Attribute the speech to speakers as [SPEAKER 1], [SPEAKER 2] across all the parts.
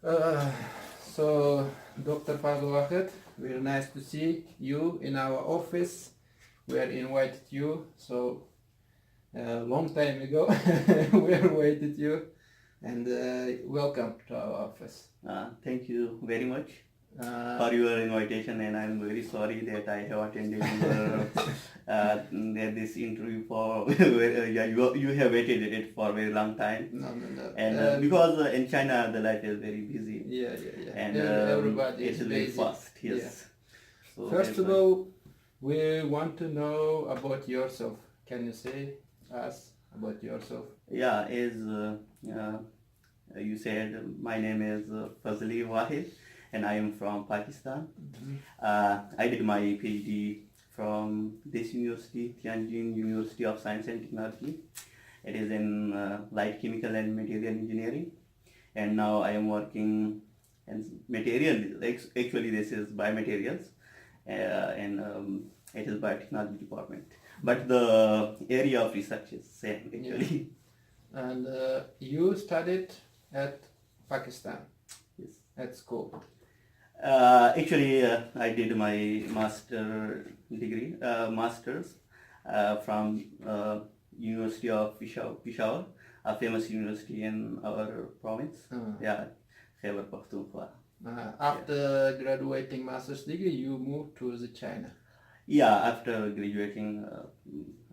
[SPEAKER 1] Uh, so, Dr. Fazli Wahid, very nice to see you in our office. We are invited you, so a long time ago we invited you, and welcome to our office.
[SPEAKER 2] Thank you very much
[SPEAKER 1] Uh,
[SPEAKER 2] for your invitation, and I'm very sorry that I have attended your this interview for yeah, you have waited it for a very long time,
[SPEAKER 1] no.
[SPEAKER 2] and because in China the life is very busy,
[SPEAKER 1] Yeah.
[SPEAKER 2] and
[SPEAKER 1] Everybody
[SPEAKER 2] it
[SPEAKER 1] is
[SPEAKER 2] is very
[SPEAKER 1] busy.
[SPEAKER 2] fast. Yes.
[SPEAKER 1] Yeah.
[SPEAKER 2] So
[SPEAKER 1] First
[SPEAKER 2] that's
[SPEAKER 1] of
[SPEAKER 2] why.
[SPEAKER 1] all, we want to know about yourself. Can you say us about yourself?
[SPEAKER 2] Yeah, as you said, my name is Fazli Wahid, and I am from Pakistan. I did my PhD from this university, Tianjin University of Science and Technology. It is in light chemical and material engineering, and now I am working in material. Actually, this is biomaterials, and it is biotechnology department. But the area of research is same actually.
[SPEAKER 1] And you studied at Pakistan
[SPEAKER 2] Yes.
[SPEAKER 1] at school.
[SPEAKER 2] Actually, I did my masters from University of Peshawar, a famous university in our province. Yeah, Khyber Pakhtunkhwa.
[SPEAKER 1] After graduating master's degree, you moved to the China.
[SPEAKER 2] Yeah, after graduating,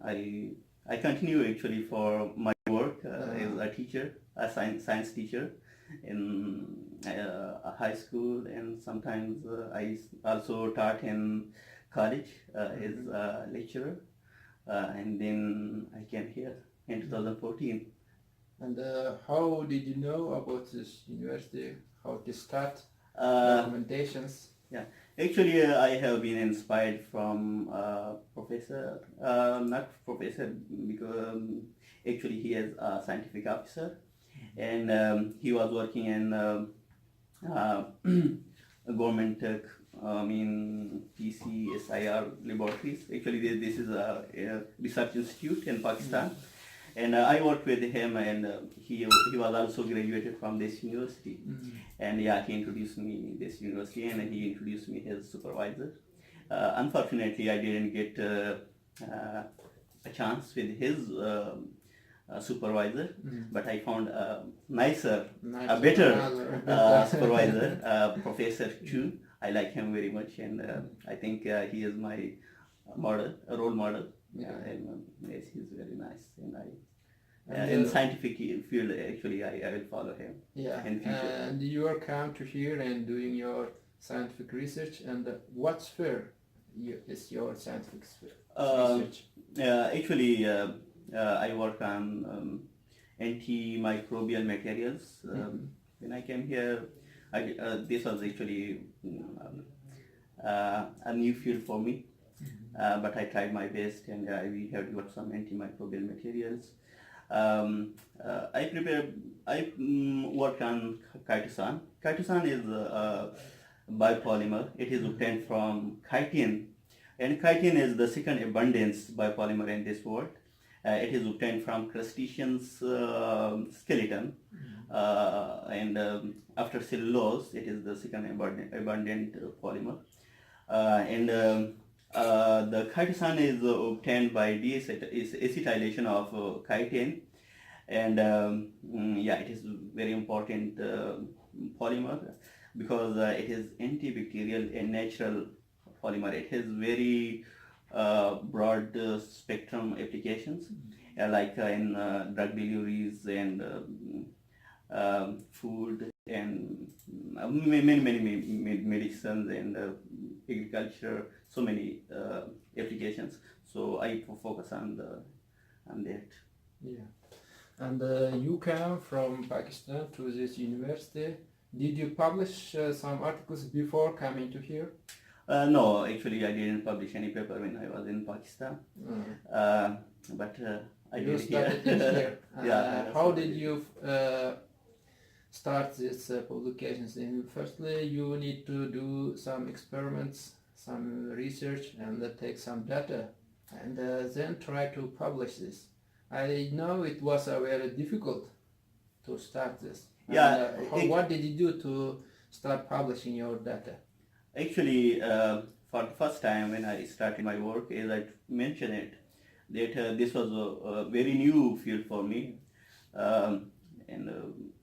[SPEAKER 2] I continue actually for my work as a teacher, a science teacher in a high school, and sometimes I also taught in college as a lecturer, and then I came here in 2014.
[SPEAKER 1] And how did you know about this university? How to start?
[SPEAKER 2] Uh,
[SPEAKER 1] Documentations?
[SPEAKER 2] Yeah, actually, I have been inspired from professor, not professor, because actually he is a scientific officer, and he was working in government, PCSIR laboratories. Actually, this is a research institute in Pakistan. And I worked with him, and he was also graduated from this university. And yeah, he introduced me this university, and he introduced me his supervisor. Unfortunately, I didn't get a chance with his supervisor, but I found a nicer, a better supervisor, Professor Chu. I like him very much, and I think he is my model, a role model. And yes, he's very nice, and in scientific field, actually, I will follow him.
[SPEAKER 1] Yeah,
[SPEAKER 2] in future.
[SPEAKER 1] and you are come to here and doing your scientific research, and what sphere is your scientific research?
[SPEAKER 2] Actually, I work on antimicrobial materials. When I came here, this was actually a new field for me. But I tried my best, and we have developed some antimicrobial materials. I worked on chitosan. Chitosan is a biopolymer. It is obtained from chitin, and chitin is the second abundance biopolymer in this world. It is obtained from crustaceans skeleton, and after cellulose, it is the second abundant polymer. The chitosan is obtained by acetylation of chitin, and yeah, it is very important polymer because it is antibacterial and natural polymer. It has very broad spectrum applications, like in drug deliveries and food and many medicines and agriculture, so many applications. So I focus on that.
[SPEAKER 1] Yeah, and you came from Pakistan to this university. Did you publish some articles before coming to here?
[SPEAKER 2] No, actually I didn't publish any paper when I was in Pakistan, but I
[SPEAKER 1] You
[SPEAKER 2] did
[SPEAKER 1] started
[SPEAKER 2] here.
[SPEAKER 1] in here.
[SPEAKER 2] Yeah.
[SPEAKER 1] How did you start these publications? And firstly, you need to do some experiments, some research, and take some data, and then try to publish this. I know it was very difficult to start this.
[SPEAKER 2] Yeah,
[SPEAKER 1] And what did you do to start publishing your data?
[SPEAKER 2] actually, for the first time when I started my work, as I mentioned it, that this was a very new field for me. And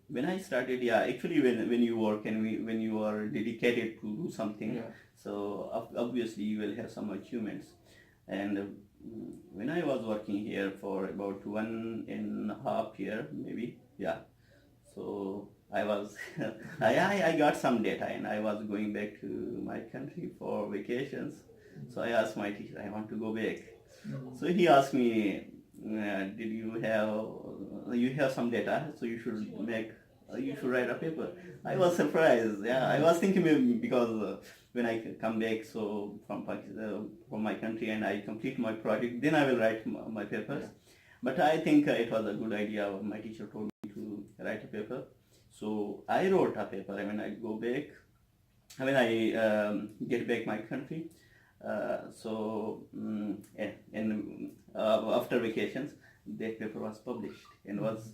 [SPEAKER 2] when I started, yeah, actually when you work and when you are dedicated to do something,
[SPEAKER 1] Yeah.
[SPEAKER 2] so obviously you will have some achievements. And when I was working here for about 1.5 year, maybe, yeah. So I was, I got some data and I was going back to my country for vacations. So I asked my teacher, I want to go back. So he asked me, did you have some data, so you should you should write a paper. I was surprised. Yeah, I was thinking maybe because when I come back, so from my country and I complete my project, then I will write my papers. But I think it was a good idea. My teacher told me to write a paper. So I wrote a paper. I mean, I go back. I mean, I get back my country. And after vacations, that paper was published and was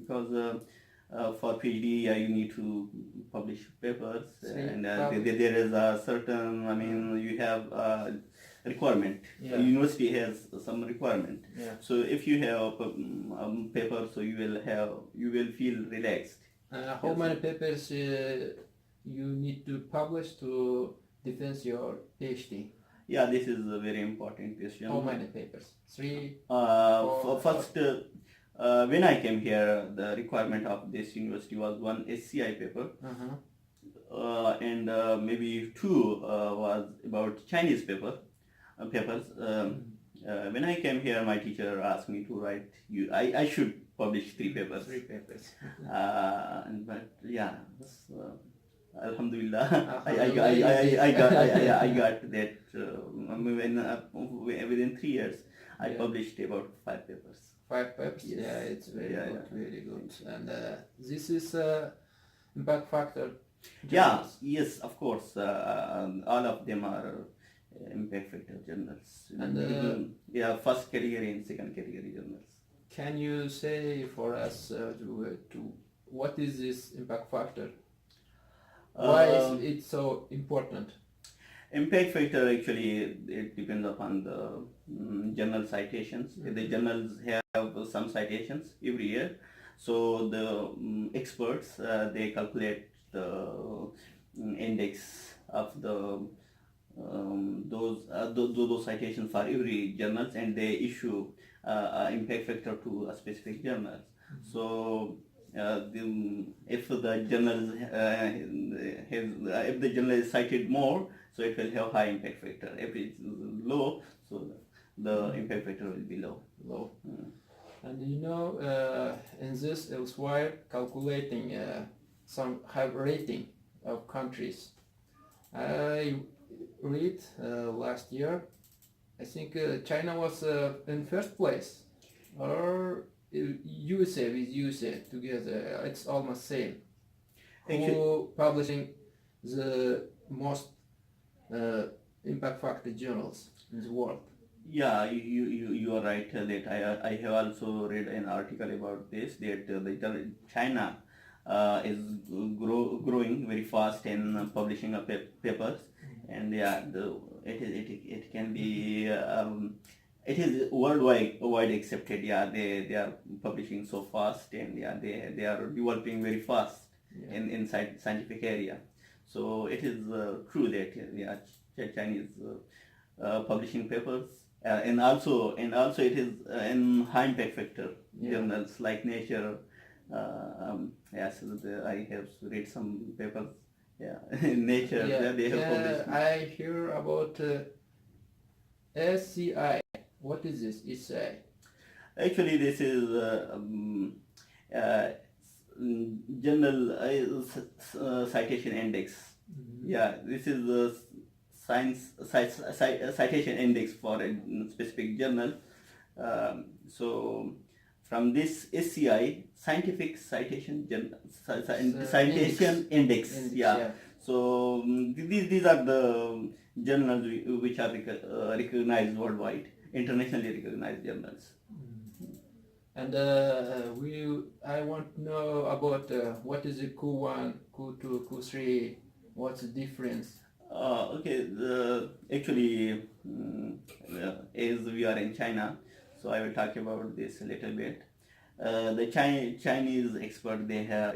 [SPEAKER 2] because for PhD you need to publish papers and there is a certain, I mean, you have requirement.
[SPEAKER 1] Yeah.
[SPEAKER 2] The university has some requirement.
[SPEAKER 1] Yeah.
[SPEAKER 2] So if you have a paper, so you will feel relaxed.
[SPEAKER 1] How many papers you need to publish to defend your PhD?
[SPEAKER 2] Yeah, this is a very important question.
[SPEAKER 1] How many papers? 3?
[SPEAKER 2] First, when I came here, the requirement of this university was 1 SCI paper, and maybe 2 was about Chinese papers. When I came here, my teacher asked me to write. I should publish 3 papers.
[SPEAKER 1] 3 papers.
[SPEAKER 2] But yeah. Alhamdulillah, I got that. Within 3 years, I published about 5 papers.
[SPEAKER 1] 5 papers?
[SPEAKER 2] Yes.
[SPEAKER 1] Yeah, it's very good, very good. And this is impact factor.
[SPEAKER 2] Yeah, yes, of course. All of them are impact factor journals.
[SPEAKER 1] And
[SPEAKER 2] first category and second category journals.
[SPEAKER 1] Can you say for us what is this impact factor? Why is it so important?
[SPEAKER 2] Impact factor, actually, it depends upon the journal citations. The journals have some citations every year, so the experts they calculate the index of the those citations for every journals, and they issue impact factor to a specific journal. So if the journal if the journal is cited more, so it will have high impact factor. If it's low, so the impact factor will be low.
[SPEAKER 1] And in this elsewhere calculating some have rating of countries. I read last year, I think China was in first place, or USA with USA together, it's almost same. Who publishing the most impact factor journals in the world?
[SPEAKER 2] Yeah, you are right that I have also read an article about this, that China is growing very fast in publishing of papers, and it can be it is worldwide accepted. Yeah, they are publishing so fast, and they are developing very fast in scientific area. So it is true that Chinese publishing papers, and also it is in high impact factor journals like Nature. Yes, I have read some papers. Yeah, in Nature they have published.
[SPEAKER 1] I hear about SCI. What is this? SCI. Actually,
[SPEAKER 2] this is Journal Citation Index. Yeah, this is the citation index for a specific journal. So from this SCI, Scientific Citation Index. So these are the journals which are recognized worldwide, internationally recognized journals.
[SPEAKER 1] And I want to know about what is the Q1, Q2, Q3, what's the difference?
[SPEAKER 2] Okay, actually, as we are in China, so I will talk about this a little bit. The Chinese experts they have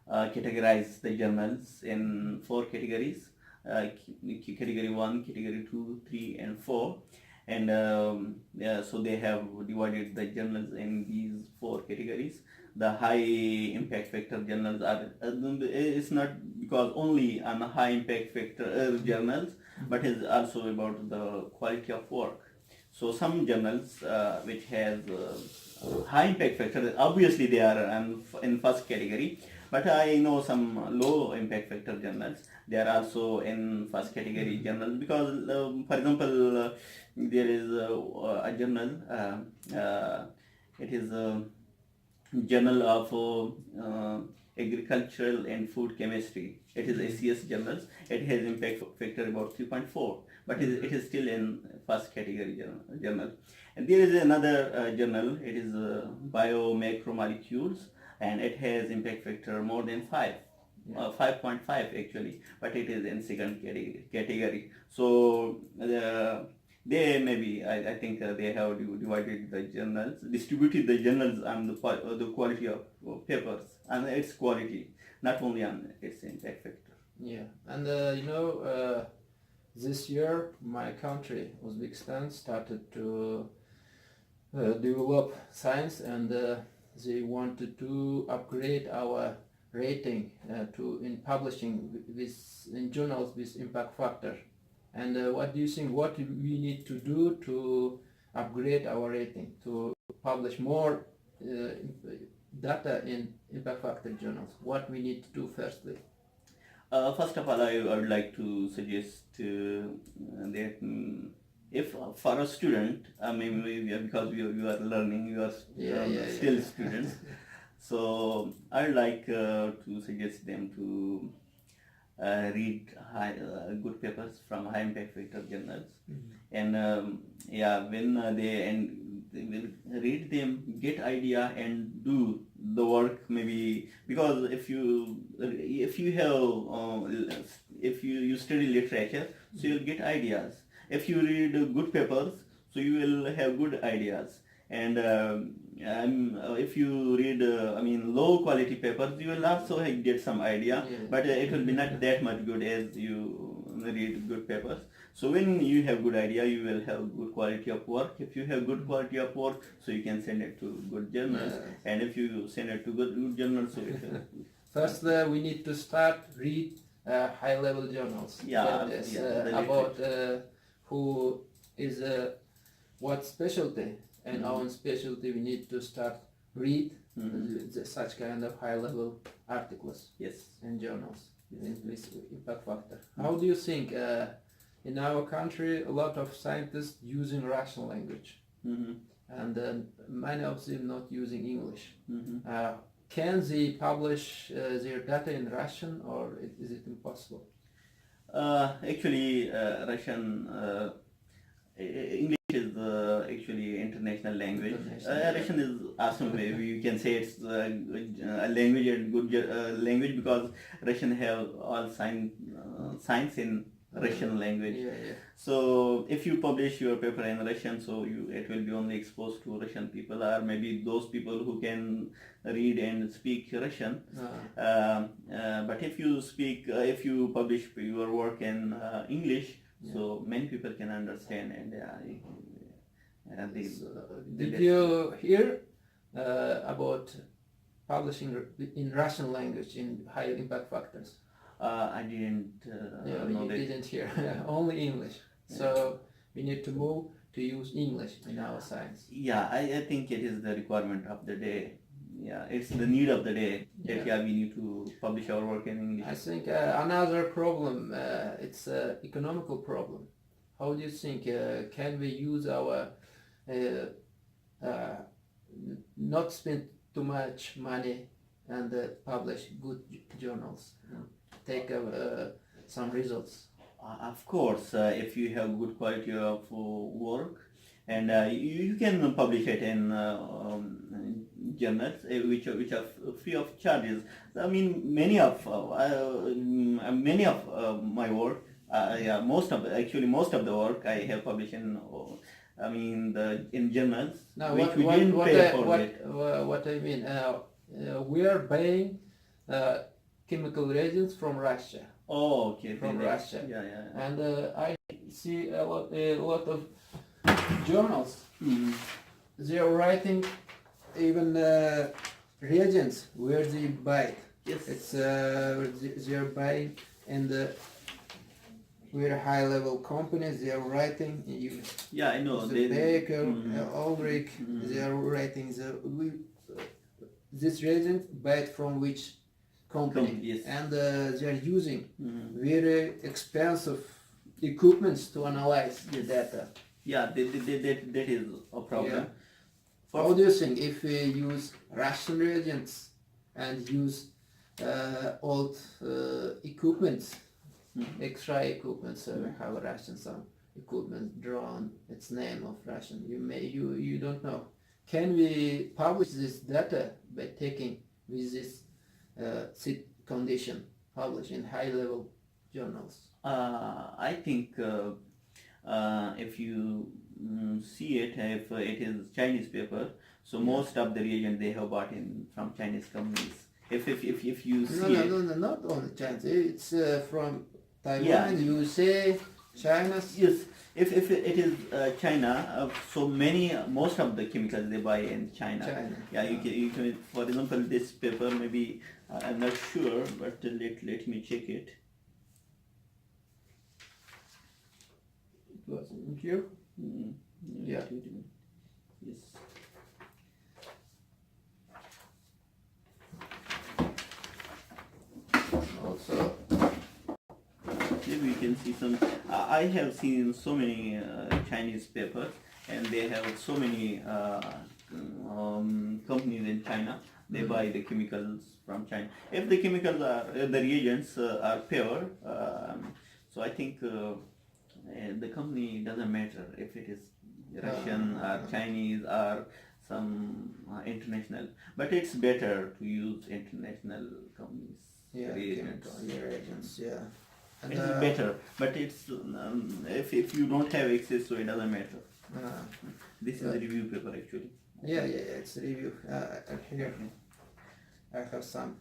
[SPEAKER 2] categorized the journals in four categories: category 1, category 2, 3, and 4. And yeah, so they have divided the journals in these four categories. The high impact factor journals are it's not because only on high impact factor journals, but is also about the quality of work. So some journals which has high impact factor, obviously they are in first category, but I know some low impact factor journals. They are also in first category journals because, for example, there is a journal. It is a Journal of Agricultural and Food Chemistry. It is ACS journals. It has impact factor about 3.4, but it is still in first category journal. And there is another journal. It is Biomacromolecules, and it has impact factor more than 5. 5.5 actually, but it is in second category. So they maybe I think they have divided the journals, distributed the journals on the quality of papers and its quality, not only on its impact factor.
[SPEAKER 1] Yeah, and this year my country, Uzbekistan, started to develop science, and they wanted to upgrade our rating to in publishing in journals with impact factor. And what do you think? What we need to do to upgrade our rating, to publish more data in impact factor journals? What we need to do firstly?
[SPEAKER 2] First of all, I would like to suggest that if for a student, maybe because you are learning, you are still students. So I would like to suggest them to read good papers from high impact factor journals. And when they will read them, get idea and do the work, maybe because if you have if you study literature, so you'll get ideas. If you read good papers, so you will have good ideas. And if you read low quality papers, you will also get some idea, but it will be not that much good as you read good papers. So when you have good idea, you will have good quality of work. If you have good quality of work, so you can send it to good journals. And if you send it to good journals, so it will
[SPEAKER 1] first we need to start read high level journals. About who is what specialty, and our specialty we need to start read such kind of high level articles in journals with impact factor. How do you think in our country a lot of scientists using Russian language, and many of them not using English? Can they publish their data in Russian, or is it impossible?
[SPEAKER 2] Actually, English is actually international language. Russian is awesome. Maybe you can say it's a language and good language because Russian have all science in Russian language. So if you publish your paper in Russian, so it will be only exposed to Russian people, or maybe those people who can read and speak Russian. But if you publish your work in English, so many people can understand. And
[SPEAKER 1] did you hear about publishing in Russian language in high impact factors?
[SPEAKER 2] I didn't know that.
[SPEAKER 1] Didn't hear. Only English. So we need to move to use English in our science.
[SPEAKER 2] Yeah, I think it is the requirement of the day. Yeah, it's the need of the day that we need to publish our work in English.
[SPEAKER 1] I think another problem, it's an economical problem. How do you think can we use our not spend too much money and publish good journals, take some results?
[SPEAKER 2] Of course, if you have good quality of work, and you can publish it in journals which are free of charges. I mean, many of my work, yeah, most of the work I have published in, in journals,
[SPEAKER 1] Now,
[SPEAKER 2] which we didn't pay for it.
[SPEAKER 1] what I mean, we are buying chemical reagents from Russia.
[SPEAKER 2] Oh, okay.
[SPEAKER 1] From Russia.
[SPEAKER 2] Yeah, yeah.
[SPEAKER 1] And I see a lot of journals. They are writing even reagents where they buy it.
[SPEAKER 2] Yes.
[SPEAKER 1] It's they are buying, and we're high-level companies. They are writing.
[SPEAKER 2] Yeah, I know.
[SPEAKER 1] The Baker, Ulrich. They are writing this reagent buy it from which company,
[SPEAKER 2] Yes.
[SPEAKER 1] and they are using very expensive equipments to analyze the data.
[SPEAKER 2] Yeah, that is a problem.
[SPEAKER 1] Yeah. How do you think if we use Russian reagents and use old equipment, extra equipment, so we have Russian some equipment drawn its name of Russian, you don't know. Can we publish this data by taking with this seed condition, publish in high-level journals?
[SPEAKER 2] I think if you see it, if it is Chinese paper, so most of the reagent they have bought in from Chinese companies. If you see it,
[SPEAKER 1] No, not only China. It's from Taiwan,
[SPEAKER 2] Yeah.
[SPEAKER 1] USA, China.
[SPEAKER 2] yes, if it is China, so most of the chemicals they buy in China. Yeah, you can, for example, this paper, maybe I'm not sure, but let me check it.
[SPEAKER 1] It was in here. Yeah.
[SPEAKER 2] Yes.
[SPEAKER 1] Also,
[SPEAKER 2] Maybe you can see some. I have seen so many Chinese papers, and they have so many companies in China. They buy the chemicals from China. If the chemicals are the reagents are pure, so I think the company doesn't matter if it is Russian or Chinese or some international. But it's better to use international companies. Reagents.
[SPEAKER 1] reagents, yeah. And,
[SPEAKER 2] It is better, but it's if you don't have access, so it doesn't matter. This is a review paper actually.
[SPEAKER 1] Yeah, it's a review. Here, I have some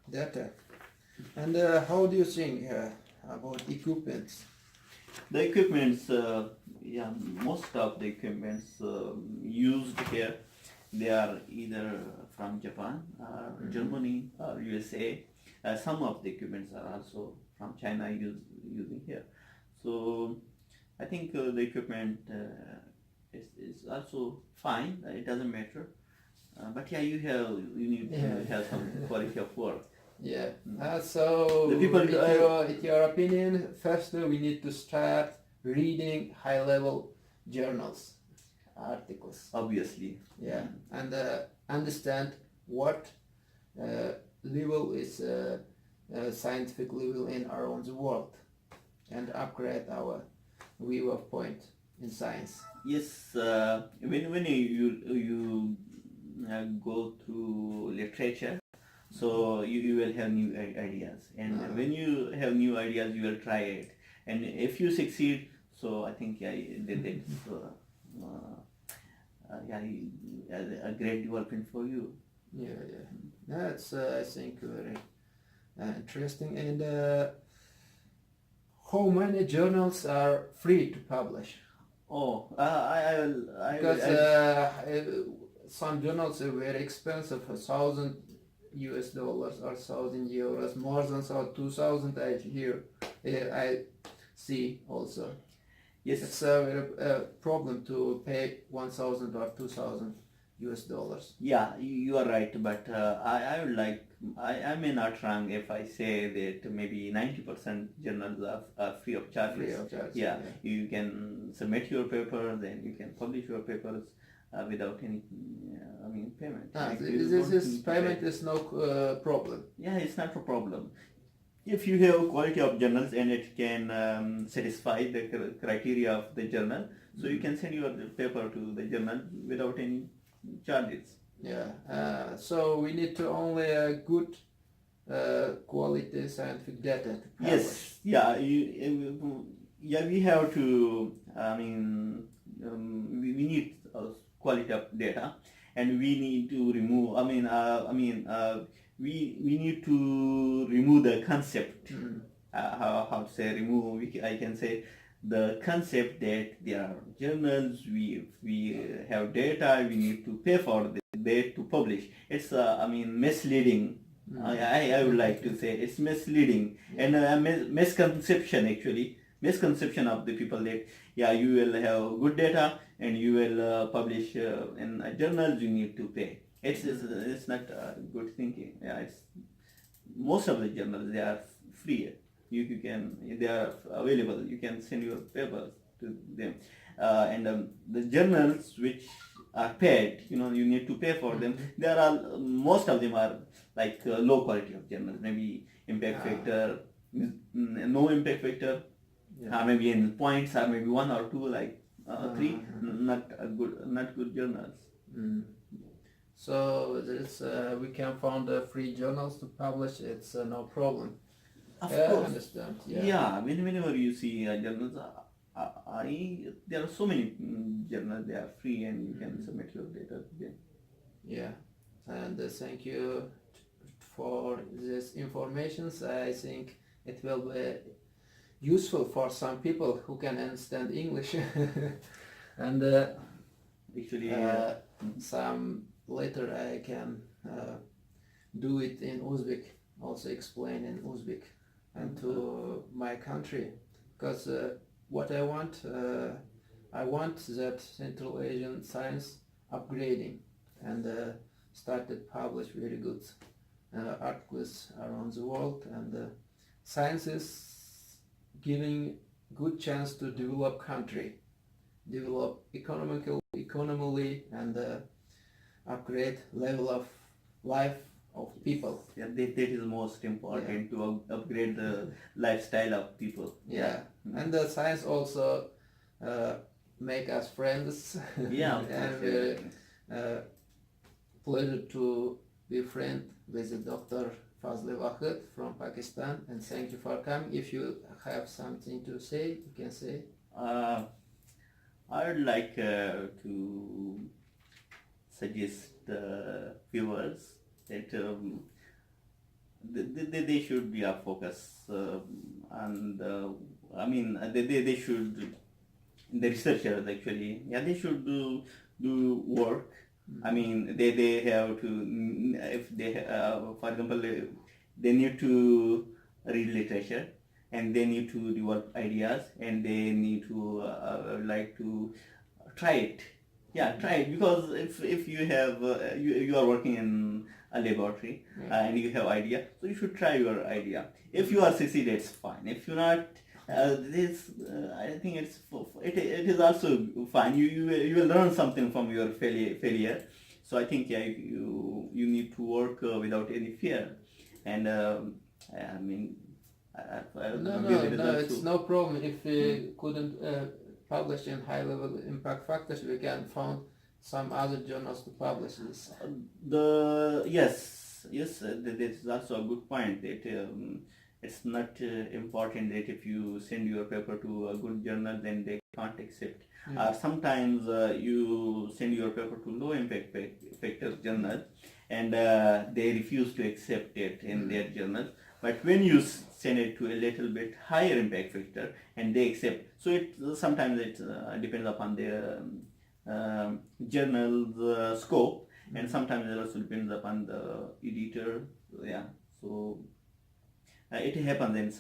[SPEAKER 1] data. And how do you think about equipments?
[SPEAKER 2] The equipments, most of the equipments used here, they are either from Japan, or Germany, or USA. Some of the equipments are also from China using here. So I think the equipment is also fine. It doesn't matter. But yeah, you need to have some quality of work.
[SPEAKER 1] Yeah. So,
[SPEAKER 2] The people,
[SPEAKER 1] in your opinion, first we need to start reading high-level journals, articles.
[SPEAKER 2] Obviously.
[SPEAKER 1] Yeah, and understand what level is scientific level in around the world, and upgrade our view of point in science.
[SPEAKER 2] Yes, when you go through literature, so you will have new ideas, and when you have new ideas, you will try it, and if you succeed, so I think that's a great development for you.
[SPEAKER 1] Yeah. That's I think very interesting. And how many journals are free to publish?
[SPEAKER 2] Oh,
[SPEAKER 1] Because some journals are very expensive, $1,000 or €1,000, more than 2,000 I hear. I see also.
[SPEAKER 2] yes.
[SPEAKER 1] It's a problem to pay 1,000 or $2,000.
[SPEAKER 2] Yeah, you are right, but I would like, I may not wrong if I say that maybe 90% journals are free of charge.
[SPEAKER 1] Free of charge.
[SPEAKER 2] Yeah, you can submit your paper, then you can publish your papers without any, payment.
[SPEAKER 1] This payment is no problem.
[SPEAKER 2] Yeah, it's not a problem. if you have quality of journals and it can satisfy the criteria of the journal, so you can send your paper to the journal without any charges.
[SPEAKER 1] Yeah. So we need to only good quality scientific data to publish.
[SPEAKER 2] Yes, yeah, yeah, we have to, I mean, we need quality of data, and we need to remove, we need to remove the concept, how to say remove, I can say the concept that there are journals, we have data, we need to pay for the data to publish. It's, misleading. I would like to say it's misleading and a misconception, actually misconception of the people that you will have good data and you will publish in a journal, you need to pay. It's not good thinking. It's most of the journals, they are free. You can, they are available, you can send your papers to them, and the journals which are paid, you need to pay for them. There are, most of them are like low quality of journals, maybe impact factor, no impact factor, maybe in points, or maybe one or two, like three, not good journals.
[SPEAKER 1] So there's, we can find free journals to publish. It's no problem.
[SPEAKER 2] Of
[SPEAKER 1] course. I
[SPEAKER 2] understand. Whenever you see journals, there are so many journals, they are free and you can submit your data to them.
[SPEAKER 1] Yeah, and thank you for this information. I think it will be useful for some people who can understand English. And
[SPEAKER 2] actually,
[SPEAKER 1] some later I can do it in Uzbek, also explain in Uzbek and to my country, because what I want that Central Asian science upgrading and started publish very good articles around the world, and science is giving good chance to develop country, develop economically, and upgrade level of life of people.
[SPEAKER 2] Yeah, that is most important, to upgrade the lifestyle of people.
[SPEAKER 1] And the science also make us friends. And pleasure to be friend with Dr. Fazli Wahid from Pakistan, and thank you for coming. If you have something to say, you can say.
[SPEAKER 2] I would like to suggest the viewers that they should be a focus, and they should, the researchers actually, they should do work. They have to, if they, for example, they need to read literature, and they need to develop ideas, and they need to like to try it. Try it, because if you have you are working in a laboratory, and you have idea, so you should try your idea. If you are succeed, it's fine. If you're not, I think it is also fine. You will learn something from your failure. So I think you need to work without any fear, and
[SPEAKER 1] it's no problem. If we couldn't publish in high level impact factors, we can find some other journals to publish this.
[SPEAKER 2] Yes, that is also a good point, that it's not important that if you send your paper to a good journal, then they can't accept. Sometimes you send your paper to low impact factors journal, and they refuse to accept it in their journal. But when you send it to a little bit higher impact factor, and they accept, so sometimes it depends upon the journal's scope, and sometimes it also depends upon the editor. So it happens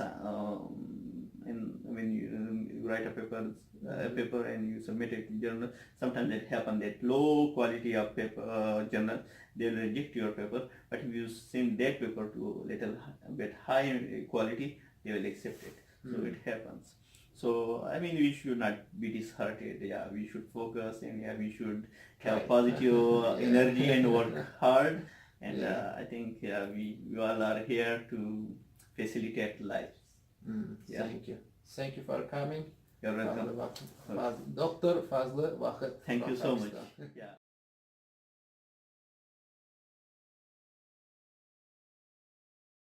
[SPEAKER 2] in when you write a paper and you submit it to journal. Sometimes it happens that low quality of paper journal, they will reject your paper, but if you send that paper to little bit higher quality, they will accept it. So it happens. So we should not be disheartened. We should focus, and we should have positive energy and work hard. And I think we all are here to facilitate lives. Yeah.
[SPEAKER 1] Thank you for coming.
[SPEAKER 2] You're welcome.
[SPEAKER 1] Dr. Fazli Wahid
[SPEAKER 2] Thank
[SPEAKER 1] from
[SPEAKER 2] you so much.
[SPEAKER 1] Pakistan.
[SPEAKER 2] Yeah.